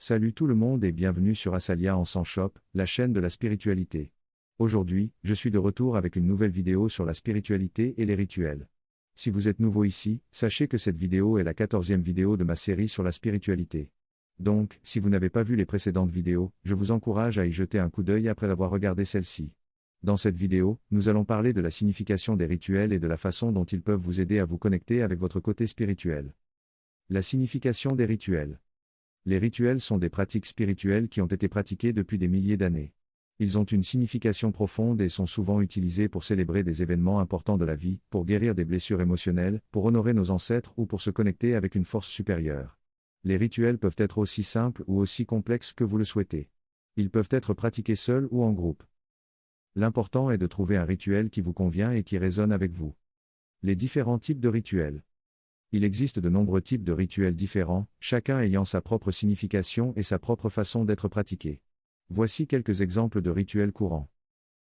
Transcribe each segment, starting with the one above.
Salut tout le monde et bienvenue sur Asalia Encens Shop, la chaîne de la spiritualité. Aujourd'hui, je suis de retour avec une nouvelle vidéo sur la spiritualité et les rituels. Si vous êtes nouveau ici, sachez que cette vidéo est la 14e vidéo de ma série sur la spiritualité. Donc, si vous n'avez pas vu les précédentes vidéos, je vous encourage à y jeter un coup d'œil après avoir regardé celle-ci. Dans cette vidéo, nous allons parler de la signification des rituels et de la façon dont ils peuvent vous aider à vous connecter avec votre côté spirituel. La signification des rituels. Les rituels sont des pratiques spirituelles qui ont été pratiquées depuis des milliers d'années. Ils ont une signification profonde et sont souvent utilisés pour célébrer des événements importants de la vie, pour guérir des blessures émotionnelles, pour honorer nos ancêtres ou pour se connecter avec une force supérieure. Les rituels peuvent être aussi simples ou aussi complexes que vous le souhaitez. Ils peuvent être pratiqués seuls ou en groupe. L'important est de trouver un rituel qui vous convient et qui résonne avec vous. Les différents types de rituels. Il existe de nombreux types de rituels différents, chacun ayant sa propre signification et sa propre façon d'être pratiqué. Voici quelques exemples de rituels courants.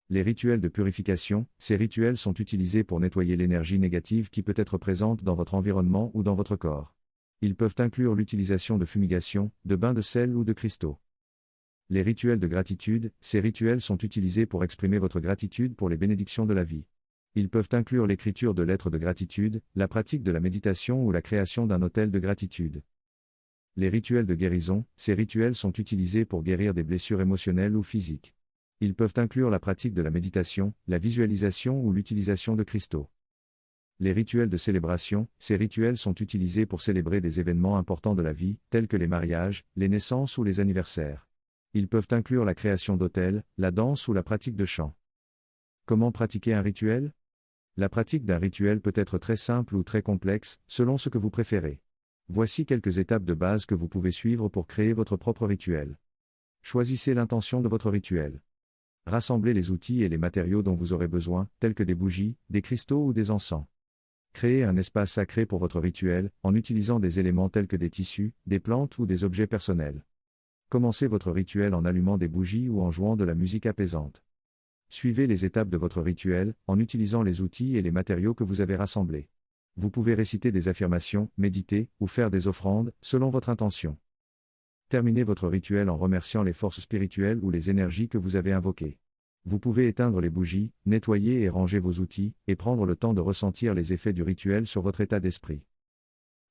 Les rituels de purification, ces rituels sont utilisés pour nettoyer l'énergie négative qui peut être présente dans votre environnement ou dans votre corps. Ils peuvent inclure l'utilisation de fumigation, de bains de sel ou de cristaux. Les rituels de gratitude, ces rituels sont utilisés pour exprimer votre gratitude pour les bénédictions de la vie. Ils peuvent inclure l'écriture de lettres de gratitude, la pratique de la méditation ou la création d'un autel de gratitude. Les rituels de guérison, ces rituels sont utilisés pour guérir des blessures émotionnelles ou physiques. Ils peuvent inclure la pratique de la méditation, la visualisation ou l'utilisation de cristaux. Les rituels de célébration, ces rituels sont utilisés pour célébrer des événements importants de la vie, tels que les mariages, les naissances ou les anniversaires. Ils peuvent inclure la création d'autels, la danse ou la pratique de chant. Comment pratiquer un rituel ? La pratique d'un rituel peut être très simple ou très complexe, selon ce que vous préférez. Voici quelques étapes de base que vous pouvez suivre pour créer votre propre rituel. Choisissez l'intention de votre rituel. Rassemblez les outils et les matériaux dont vous aurez besoin, tels que des bougies, des cristaux ou des encens. Créez un espace sacré pour votre rituel, en utilisant des éléments tels que des tissus, des plantes ou des objets personnels. Commencez votre rituel en allumant des bougies ou en jouant de la musique apaisante. Suivez les étapes de votre rituel, en utilisant les outils et les matériaux que vous avez rassemblés. Vous pouvez réciter des affirmations, méditer, ou faire des offrandes, selon votre intention. Terminez votre rituel en remerciant les forces spirituelles ou les énergies que vous avez invoquées. Vous pouvez éteindre les bougies, nettoyer et ranger vos outils, et prendre le temps de ressentir les effets du rituel sur votre état d'esprit.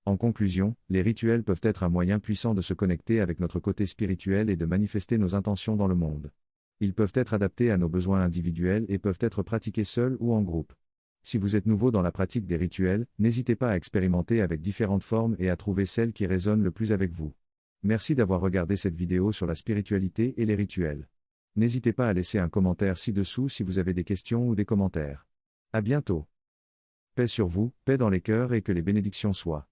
En conclusion, les rituels peuvent être un moyen puissant de se connecter avec notre côté spirituel et de manifester nos intentions dans le monde. Ils peuvent être adaptés à nos besoins individuels et peuvent être pratiqués seuls ou en groupe. Si vous êtes nouveau dans la pratique des rituels, n'hésitez pas à expérimenter avec différentes formes et à trouver celle qui résonne le plus avec vous. Merci d'avoir regardé cette vidéo sur la spiritualité et les rituels. N'hésitez pas à laisser un commentaire ci-dessous si vous avez des questions ou des commentaires. À bientôt. Paix sur vous, paix dans les cœurs et que les bénédictions soient.